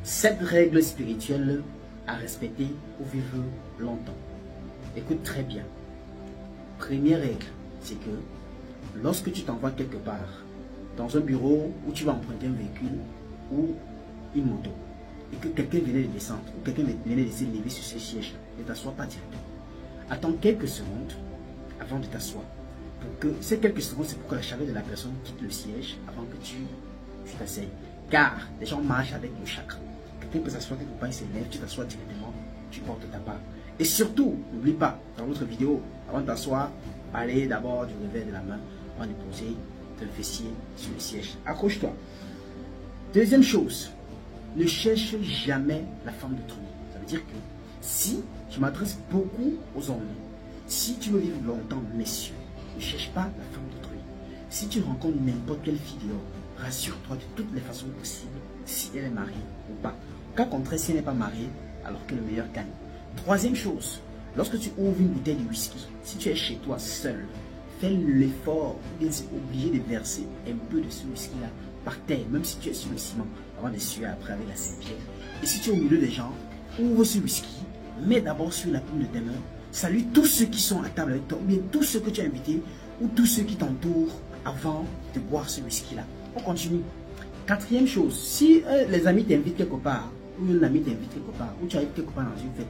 7 règles spirituelles à respecter pour vivre longtemps. Écoute très bien. Première règle, c'est que lorsque tu t'envoies quelque part, dans un bureau où tu vas emprunter un véhicule ou une moto, et que quelqu'un venait de descendre, ou quelqu'un venait de se lever sur ce siège, ne t'assois pas directement. Attends quelques secondes avant de t'asseoir. Pour que ces quelques secondes, c'est pour que la chaleur de la personne quitte le siège avant que tu t'asseyes. Car les gens marchent avec le chakra. Quelqu'un peut s'asseoir quelque part, il se lève, tu t'assois directement, tu portes ta part. Et surtout, n'oublie pas, dans l'autre vidéo, avant de t'asseoir, parler d'abord du revers de la main, avant de poser ton fessier sur le siège. Accroche-toi. Deuxième chose, ne cherche jamais la femme d'autrui. Ça veut dire que si je m'adresse beaucoup aux hommes, si tu veux vivre longtemps, messieurs, ne cherche pas la femme d'autrui. Si tu rencontres n'importe quelle fille dehors, rassure-toi de toutes les façons possibles si elle est mariée ou pas. Au cas contraire, si elle n'est pas mariée, alors que le meilleur gagne. Troisième chose, lorsque tu ouvres une bouteille de whisky, si tu es chez toi seul, fais l'effort ou bien c'est obligé de verser un peu de ce whisky-là par terre, même si tu es sur le ciment, avant de suer après avec la serpillère. Et si tu es au milieu des gens, ouvre ce whisky, mets d'abord sur la paume de tes mains, salue tous ceux qui sont à table avec toi, ou bien tous ceux que tu as invités, ou tous ceux qui t'entourent avant de boire ce whisky-là. On continue. Quatrième chose, si les amis t'invitent quelque part, ou un ami t'invite quelque part, ou tu arrives quelque part dans une fête,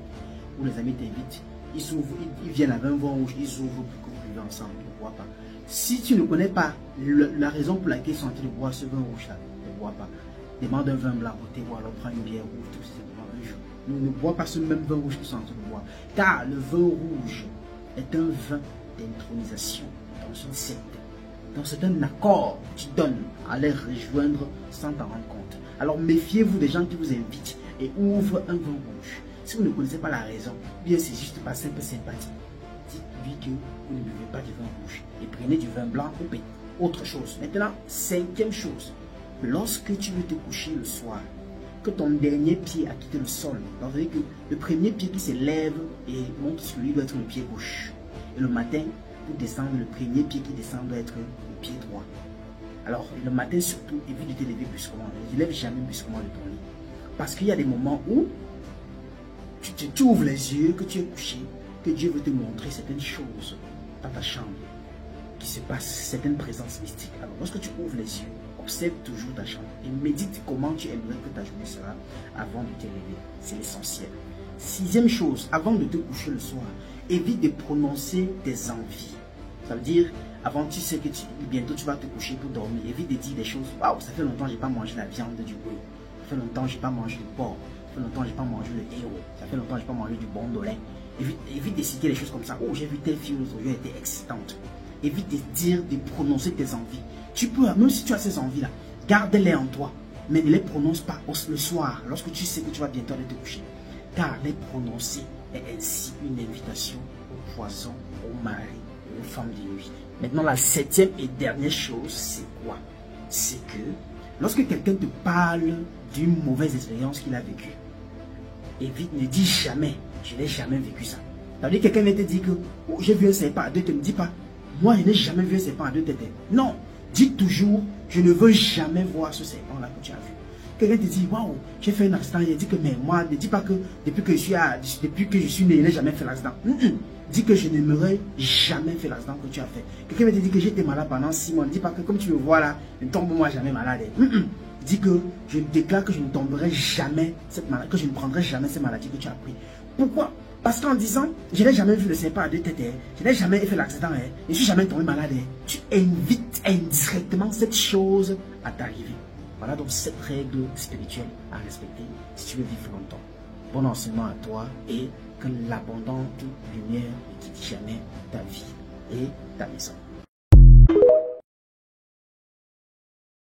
où les amis t'invitent, ils viennent avec un vin rouge, ils ouvrent pour que vous buvez ensemble, ne bois pas. Si tu ne connais pas la raison pour laquelle ils sont en train de boire ce vin rouge-là, ne bois pas. Demande un vin blanc pour te boire, alors prends une bière rouge, tout simplement un jour. Ne bois pas ce même vin rouge qu'ils sont en train de boire. Car le vin rouge est un vin d'intronisation dans une secte. Donc c'est un accord que tu donnes à les rejoindre sans t'en rendre compte. Alors méfiez-vous des gens qui vous invitent et ouvrent un vin rouge. Si vous ne connaissez pas la raison, bien c'est juste pas simple sympathie. Dites-lui que vous ne buvez pas du vin rouge et prenez du vin blanc ou autre chose. Maintenant, cinquième chose, lorsque tu veux te coucher le soir, que ton dernier pied a quitté le sol, c'est-à-dire que le premier pied qui se lève et monte sur lui doit être le pied gauche. Et le matin, pour descendre, le premier pied qui descend doit être le pied droit. Alors, le matin surtout, évite de te lever brusquement. Ne te lève jamais brusquement de ton lit. Parce qu'il y a des moments où tu ouvres les yeux, que tu es couché, que Dieu veut te montrer certaines choses dans ta chambre, qui se passe, certaines présences mystiques. Alors, lorsque tu ouvres les yeux, observe toujours ta chambre et médite comment tu aimerais que ta journée sera avant de te lever. C'est l'essentiel. Sixième chose, avant de te coucher le soir, évite de prononcer tes envies. Ça veut dire, avant tu sais que bientôt tu vas te coucher pour dormir, évite de dire des choses. Waouh, ça fait longtemps que je n'ai pas mangé la viande du bœuf. Ça fait longtemps que je n'ai pas mangé le porc. Ça fait longtemps que je n'ai pas mangé le héros. Ça fait longtemps que je n'ai pas mangé du bon dolin. Évite de citer les choses comme ça. Oh, j'ai vu telle fille aujourd'hui, elle était excitante. Évite de dire, de prononcer tes envies. Tu peux, même si tu as ces envies-là, garde-les en toi. Mais ne les prononce pas le soir, lorsque tu sais que tu vas bientôt aller te coucher. Car les prononcer est ainsi une invitation au poison, au mari, aux femmes de nuit. Maintenant, la septième et dernière chose, c'est quoi? C'est que lorsque quelqu'un te parle d'une mauvaise expérience qu'il a vécue, évite, ne dis jamais, je n'ai jamais vécu ça. Ça veut dire que quelqu'un vient te dire que oh, j'ai vu un serpent à deux têtes, ne dis pas, moi je n'ai jamais vu un serpent à deux têtes. Non, dis toujours, je ne veux jamais voir ce serpent-là que tu as vu. Quelqu'un te dit, waouh, j'ai fait un accident, il dit que, mais moi, ne dis pas que depuis que je suis né, je n'ai jamais fait l'accident. Dis que je n'aimerais jamais faire l'accident que tu as fait. Quelqu'un va te dire que j'étais malade pendant 6 mois, ne dis pas que comme tu me vois là, ne tombe-moi jamais malade. Dis que je déclare que je ne tomberai jamais cette maladie, que je ne prendrai jamais cette maladie que tu as pris. Pourquoi? Parce qu'en disant, je n'ai jamais vu le serpent à deux têtes, je n'ai jamais fait l'accident, je ne suis jamais tombé malade, tu invites indirectement cette chose à t'arriver. Voilà donc cette règle spirituelle à respecter si tu veux vivre longtemps. Bon enseignement à toi et que l'abondante lumière ne quitte jamais ta vie et ta maison.